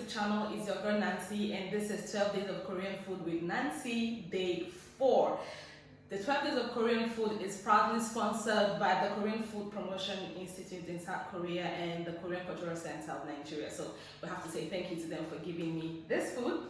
YouTube channel. It's your girl Nancy, and this is 12 Days of Korean Food with Nancy, day 4. The 12 Days of Korean Food is proudly sponsored by the Korean Food Promotion Institute in South Korea and the Korean Cultural Center of Nigeria. So we have to say thank you to them for giving me this food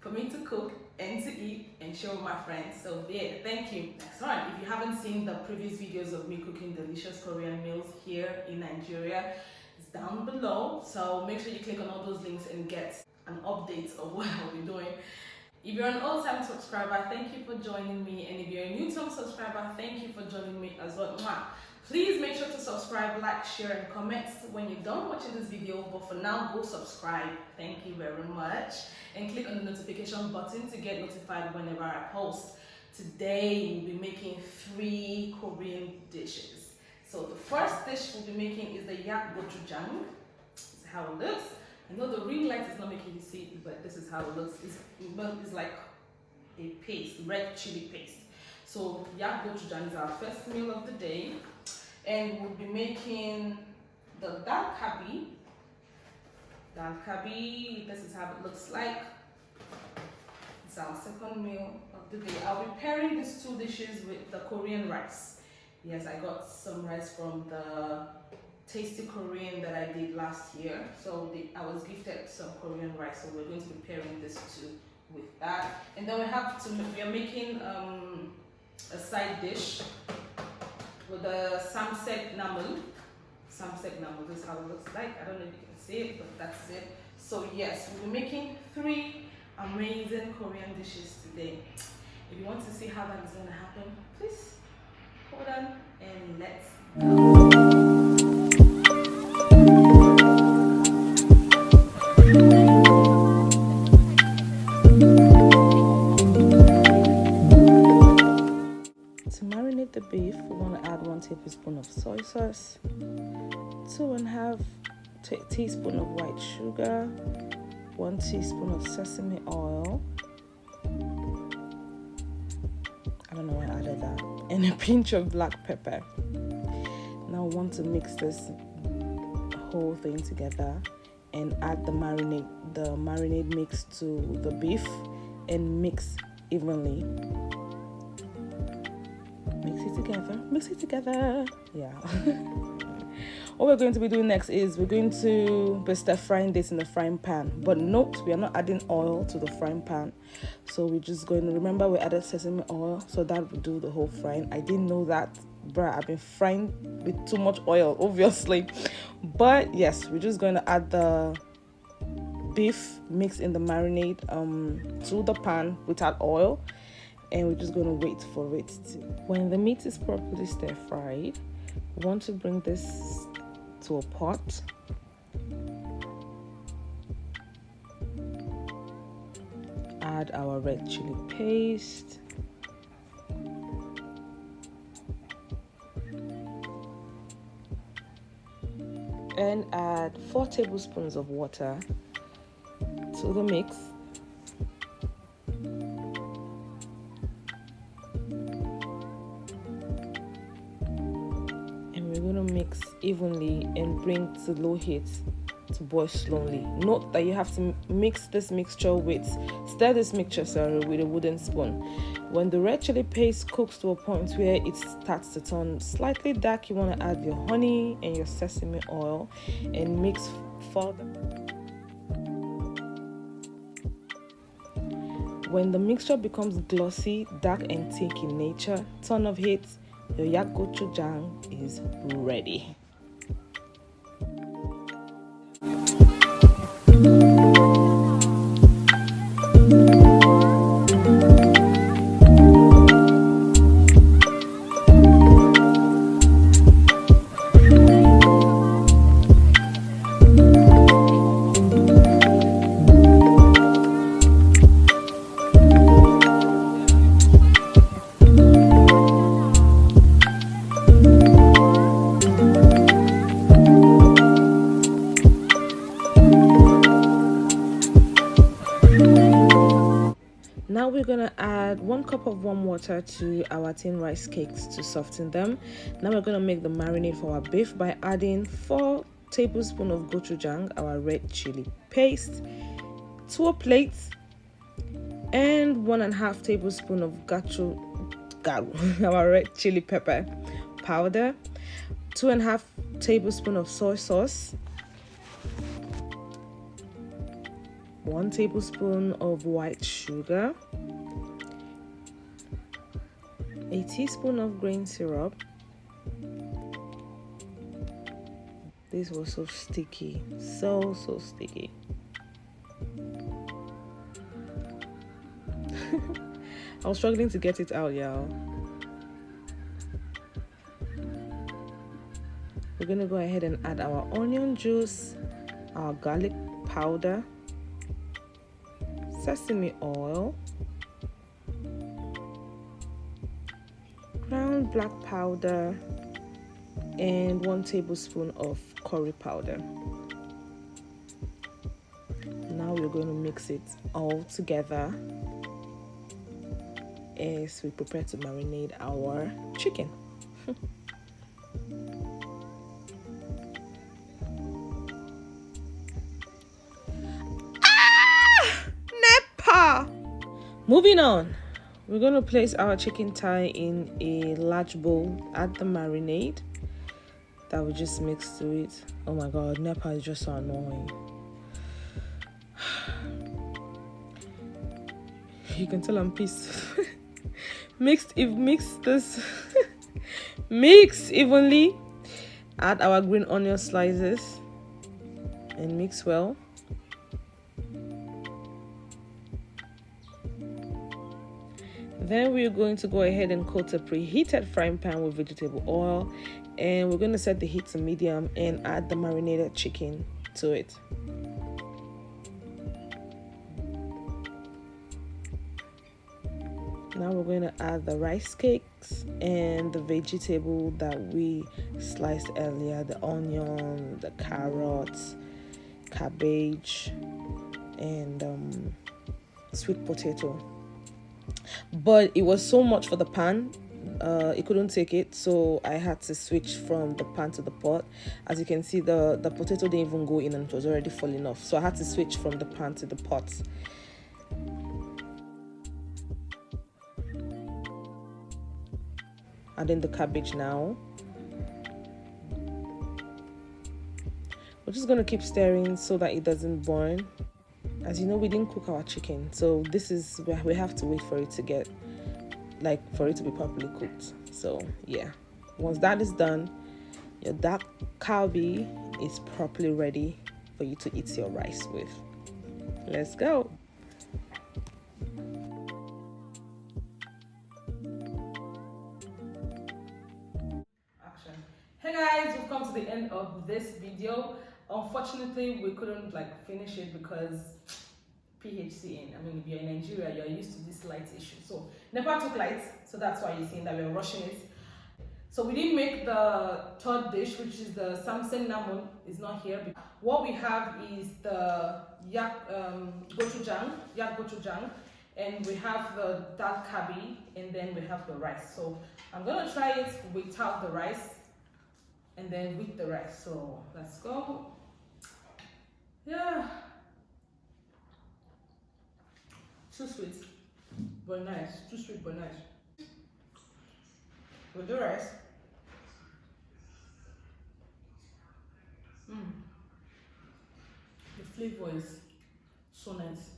for me to cook and to eat and share with my friends. So yeah, thank you. Next one, if you haven't seen the previous videos of me cooking delicious Korean meals here in Nigeria, it's down below. So make sure you click on all those links and get an update of what I'll be doing. If you're an old-time subscriber, thank you for joining me. And if you're a new-time subscriber, thank you for joining me as well. Please make sure to subscribe, like, share, and comment when you're done watching this video. But for now, go subscribe. Thank you very much. And click on the notification button to get notified whenever I post. Today, we'll be making 3 Korean dishes. So the first dish we'll be making is the Yakgochujang. This is how it looks. I know the ring light is not making you see it, but this is how it looks. It's like a paste, red chili paste. So Yakgochujang is our first meal of the day. And we'll be making the Dalgalbi. Dalgalbi, this is how it looks like. It's our second meal of the day. I'll be pairing these 2 dishes with the Korean rice. Yes, I got some rice from the Tasty Korean that I did last year. So I was gifted some Korean rice, so we're going to be pairing this 2 with that. And then we are making a side dish with the samsek namul. Samsek namul, this is how it looks like. I don't know if you can see it, but that's it. So yes, we'll be making 3 amazing Korean dishes today. If you want to see how that is going to happen, please hold on and let's go. The beef, we want to add 1 tablespoon of soy sauce, 2½ teaspoon of white sugar, 1 teaspoon of sesame oil, I don't know why I added that, and a pinch of black pepper. Now we want to mix this whole thing together and add the marinade mix to the beef and mix evenly. Mix it together. Yeah. What we're going to be doing next is we're going to be stir frying this in the frying pan. But note, we are not adding oil to the frying pan. So we're just going to, remember we added sesame oil, so that will do the whole frying. I didn't know that, bruh. I've been frying with too much oil, obviously. But yes, we're just going to add the beef mixed in the marinade to the pan without oil. And we're just going to wait for it to. When the meat is properly stir fried, we want to bring this to a pot. Add our red chili paste. And add 4 tablespoons of water to the mix. We're going to mix evenly and bring to low heat to boil slowly. Note that you have to stir this mixture with a wooden spoon. When the red chili paste cooks to a point where it starts to turn slightly dark, you want to add your honey and your sesame oil and mix further. When the mixture becomes glossy, dark and thick in nature, turn off heat. Your Yakgochujang is ready. Now we're gonna add 1 cup of warm water to our thin rice cakes to soften them. Now we're gonna make the marinade for our beef by adding 4 tablespoons of gochujang, our red chili paste, to a plate, and 1.5 tablespoons of our red chili pepper powder, 2.5 tablespoons of soy sauce, 1 tablespoon of white sugar, a teaspoon of grain syrup. This was so sticky, so sticky. I was struggling to get it out, y'all. We're gonna go ahead and add our onion juice, our garlic powder, sesame oil, ground black powder, and 1 tablespoon of curry powder. Now we're going to mix it all together as we prepare to marinate our chicken. Nepa! Moving on, we're going to place our chicken thigh in a large bowl, add the marinade that we just mixed to it. Oh my god, Nepa is just so annoying. You can tell I'm pissed. Mix this. Mix evenly. Add our green onion slices and mix well. Then we're going to go ahead and coat a preheated frying pan with vegetable oil, and we're going to set the heat to medium and add the marinated chicken to it. Now we're going to add the rice cakes and the vegetable that we sliced earlier, the onion, the carrots, cabbage, and sweet potato. But it was so much for the pan, it couldn't take it, so I had to switch from the pan to the pot. As you can see, the potato didn't even go in and it was already falling off, so I had to switch from the pan to the pot. Adding the cabbage now. We're just going to keep stirring so that it doesn't burn. As you know, we didn't cook our chicken, so this is where we have to wait for it to get, for it to be properly cooked. So yeah, once that is done, your Dakgalbi is properly ready for you to eat your rice with. Let's go. Action. Hey guys, we've come to the end of this video. Unfortunately, we couldn't finish it because PHCN. I mean, if you're in Nigeria, you're used to this light issue. So Nepal took light, so that's why you're seeing that we're rushing it. So we didn't make the third dish, which is the Samsen Namun, is not here. What we have is the Yakgochujang, and we have the Dalgalbi, and then we have the rice. So I'm gonna try it without the rice, and then with the rice. So let's go. Yeah. Too sweet, but nice. Too sweet, but nice. With the rice. The flavor is so nice.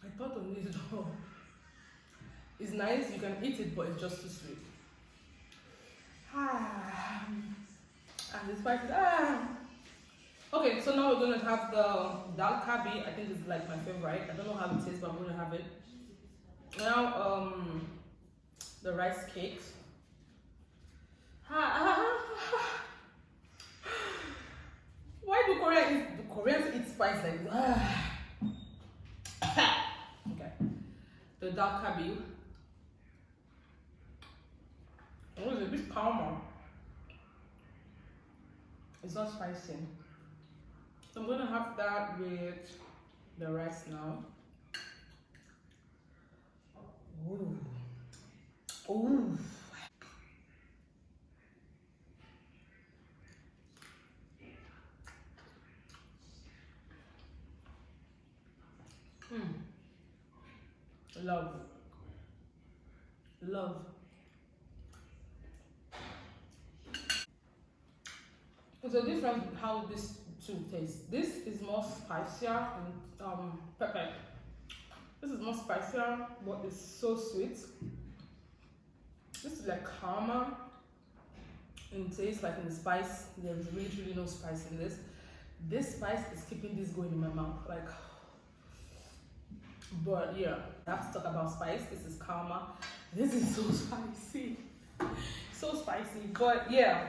I thought on this though. It's nice, you can eat it, but it's just too sweet. And the spices. Okay, so now we're gonna have the Dalgalbi. I think it's my favorite. I don't know how it tastes, but I'm gonna have it. Now, the rice cakes. Why do Koreans eat spice like this? Okay, the Dalgalbi. Oh, it's a bit calmer. It's not spicy. So I'm gonna have that with the rice now. Love. It's a difference how this two tastes. This is more spicier and pepper. This is more spicier, but it's so sweet. This is like calmer in taste, like in the spice. There's really no spice in this. This spice is keeping this going in my mouth, like. But yeah, I have to talk about spice. This is calmer. This is so spicy, so spicy. But yeah,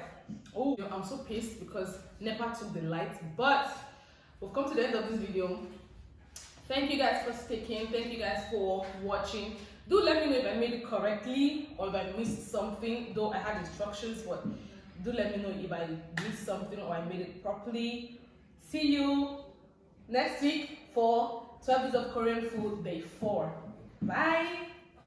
oh, I'm so pissed because NEPA took the light. But we've come to the end of this video. Thank you guys for sticking. Thank you guys for watching. Do let me know if I made it correctly or if I missed something. Though I had instructions, but do let me know if I missed something or I made it properly. See you next week for 12 Days of Korean Food Day 4. Bye!